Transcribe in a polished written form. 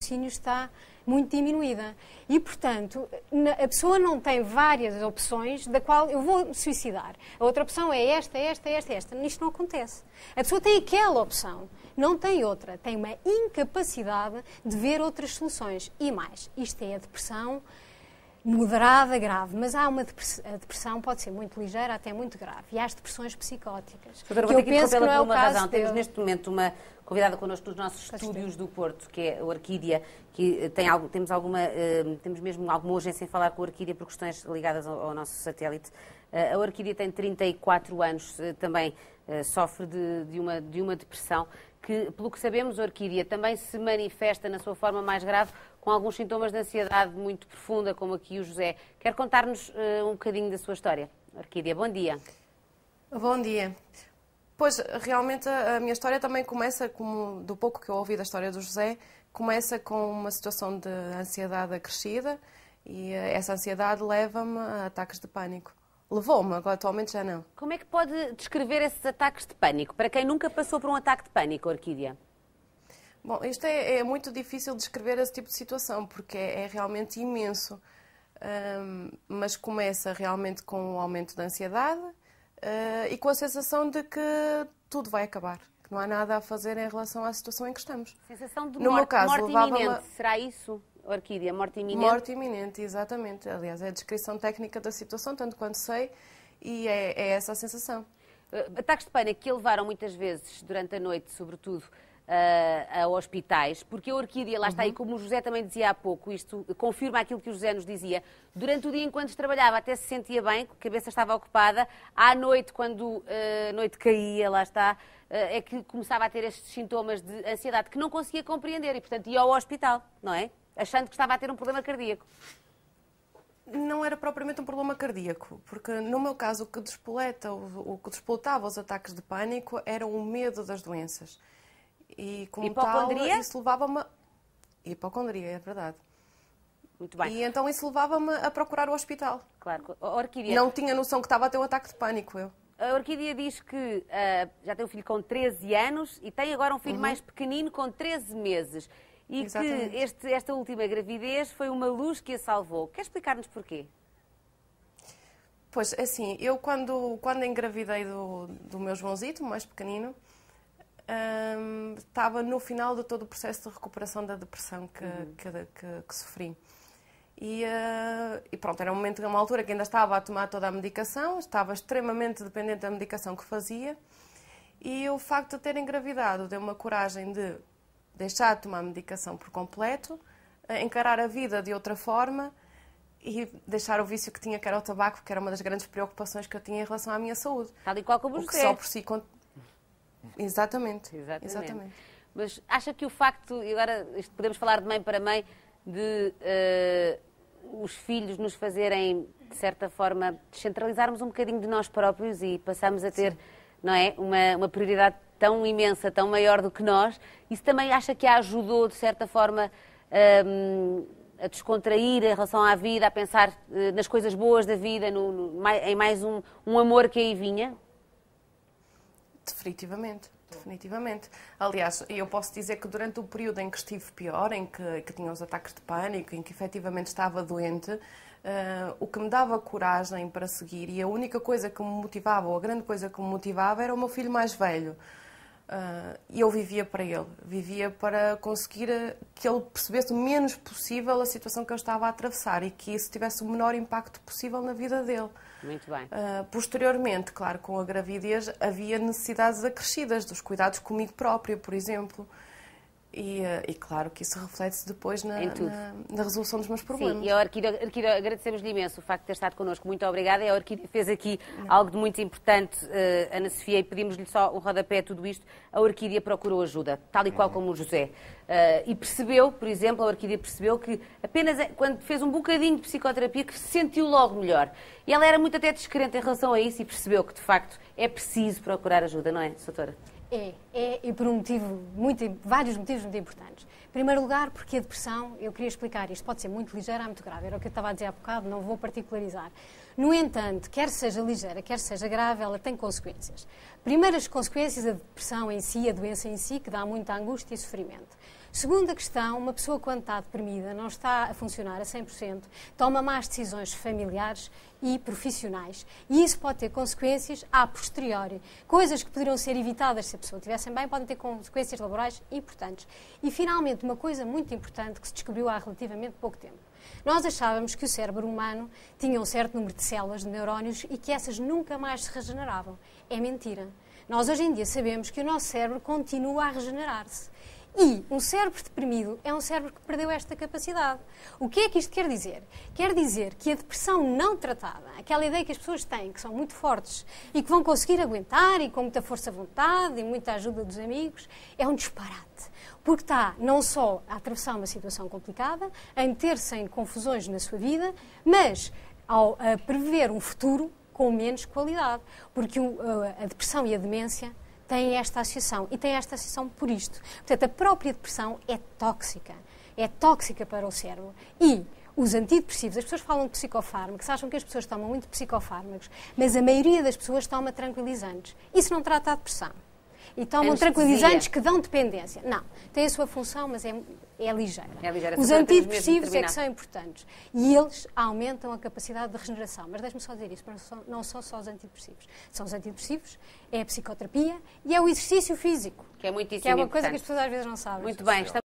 raciocínio está muito diminuída. E, portanto, a pessoa não tem várias opções da qual eu vou me suicidar. A outra opção é esta. Isto não acontece. A pessoa tem aquela opção, não tem outra. Tem uma incapacidade de ver outras soluções. E mais, isto é a depressão moderada, grave, mas há a depressão pode ser muito ligeira até muito grave. E há as depressões psicóticas. Doutora, vou ter que interrompê-la por uma razão. Temos neste momento uma convidada connosco nos nossos estúdios do Porto, que é a Orquídea, que temos mesmo alguma urgência em falar com a Orquídea por questões ligadas ao nosso satélite. A Orquídea tem 34 anos, também sofre de uma depressão, que, pelo que sabemos, a Orquídea também se manifesta na sua forma mais grave com alguns sintomas de ansiedade muito profunda, como aqui o José. Quer contar-nos um bocadinho da sua história? Orquídea, bom dia. Bom dia. Pois, realmente a minha história também começa, do pouco que eu ouvi da história do José, começa com uma situação de ansiedade acrescida e essa ansiedade leva-me a ataques de pânico. Levou-me, agora atualmente já não. Como é que pode descrever esses ataques de pânico? Para quem nunca passou por um ataque de pânico, Orquídea? Bom, isto é muito difícil descrever esse tipo de situação, porque é realmente imenso. Mas começa realmente com um aumento da ansiedade e com a sensação de que tudo vai acabar, que não há nada a fazer em relação à situação em que estamos. Sensação de no meu caso, morte iminente, será isso, Orquídea? Morte iminente? Morte iminente, exatamente. Aliás, é a descrição técnica da situação, tanto quanto sei, e é essa a sensação. Ataques de pânico que levaram muitas vezes, durante a noite, sobretudo, a hospitais, porque a Orquídea, lá está aí, como o José também dizia há pouco, isto confirma aquilo que o José nos dizia, durante o dia enquanto trabalhava até se sentia bem, a cabeça estava ocupada, à noite, quando a noite caía, lá está, é que começava a ter estes sintomas de ansiedade que não conseguia compreender e, portanto, ia ao hospital, não é? Achando que estava a ter um problema cardíaco. Não era propriamente um problema cardíaco, porque no meu caso o que despoletava os ataques de pânico era o medo das doenças. E como hipocondria? Tal, isso levava-me... Hipocondria, é verdade. Muito bem. E então isso levava-me a procurar o hospital. Claro. A Orquídea... Não tinha noção que estava a ter um ataque de pânico, eu. A Orquídea diz que já tem um filho com 13 anos e tem agora um filho mais pequenino com 13 meses. E exatamente. Que esta última gravidez foi uma luz que a salvou. Quer explicar-nos porquê? Pois, assim, eu quando engravidei do meu Joãozito, mais pequenino, estava no final de todo o processo de recuperação da depressão que sofri. E pronto, era uma altura que ainda estava a tomar toda a medicação, estava extremamente dependente da medicação que fazia, e o facto de ter engravidado deu-me a coragem de deixar de tomar a medicação por completo, encarar a vida de outra forma e deixar o vício que tinha, que era o tabaco, que era uma das grandes preocupações que eu tinha em relação à minha saúde. Tal e qual como o que só por si... Exatamente. Mas acha que o facto, e agora podemos falar de mãe para mãe, de os filhos nos fazerem, de certa forma, descentralizarmos um bocadinho de nós próprios e passarmos a ter, não é, uma prioridade tão imensa, tão maior do que nós, isso também acha que a ajudou, de certa forma, a descontrair em relação à vida, a pensar nas coisas boas da vida, em mais um amor que aí vinha? Definitivamente. Aliás, eu posso dizer que durante o período em que estive pior, em que tinha os ataques de pânico, em que efetivamente estava doente, o que me dava coragem para seguir e a única coisa que me motivava, ou a grande coisa que me motivava, era o meu filho mais velho. E eu vivia para ele, vivia para conseguir que ele percebesse o menos possível a situação que eu estava a atravessar e que isso tivesse o menor impacto possível na vida dele. Muito bem. Posteriormente, claro, com a gravidez havia necessidades acrescidas dos cuidados comigo própria, por exemplo. E claro que isso reflete-se depois na resolução dos meus problemas. Sim, e a Orquídea, agradecemos-lhe imenso o facto de ter estado connosco. Muito obrigada. A Orquídea fez aqui algo de muito importante, Ana Sofia, e pedimos-lhe só um rodapé a tudo isto. A Orquídea procurou ajuda, tal e qual como o José. E percebeu, por exemplo, a Orquídea percebeu que apenas quando fez um bocadinho de psicoterapia que se sentiu logo melhor. E ela era muito até descrente em relação a isso e percebeu que, de facto, é preciso procurar ajuda, não é, doutora? E por vários motivos muito importantes. Em primeiro lugar, porque a depressão, eu queria explicar, isto pode ser muito ligeira ou muito grave, era o que eu estava a dizer há bocado, não vou particularizar. No entanto, quer seja ligeira, quer seja grave, ela tem consequências. Primeiro, as consequências da depressão em si, a doença em si, que dá muita angústia e sofrimento. Segunda questão, uma pessoa quando está deprimida, não está a funcionar a 100%, toma más decisões familiares e profissionais. E isso pode ter consequências a posteriori. Coisas que poderiam ser evitadas se a pessoa estivesse bem, podem ter consequências laborais importantes. E, finalmente, uma coisa muito importante que se descobriu há relativamente pouco tempo. Nós achávamos que o cérebro humano tinha um certo número de células, de neurónios, e que essas nunca mais se regeneravam. É mentira. Nós, hoje em dia, sabemos que o nosso cérebro continua a regenerar-se. E um cérebro deprimido é um cérebro que perdeu esta capacidade. O que é que isto quer dizer? Quer dizer que a depressão não tratada, aquela ideia que as pessoas têm, que são muito fortes e que vão conseguir aguentar e com muita força de vontade e muita ajuda dos amigos, é um disparate. Porque está não só a atravessar uma situação complicada, a meter-se em confusões na sua vida, mas a prever um futuro com menos qualidade. Porque a depressão e a demência têm esta associação, e têm esta associação por isto. Portanto, a própria depressão é tóxica para o cérebro. E os antidepressivos, as pessoas falam de psicofármacos, acham que as pessoas tomam muito psicofármacos, mas a maioria das pessoas toma tranquilizantes. Isso não trata a depressão. E tomam tranquilizantes que dão dependência. Não, tem a sua função, mas é ligeira. Os antidepressivos é que são importantes. E eles aumentam a capacidade de regeneração. Mas deixe-me só dizer isso, não são só os antidepressivos. São os antidepressivos, é a psicoterapia e é o exercício físico. Que é muitíssimo que é uma importante. coisa que as pessoas às vezes não sabem. Muito bem.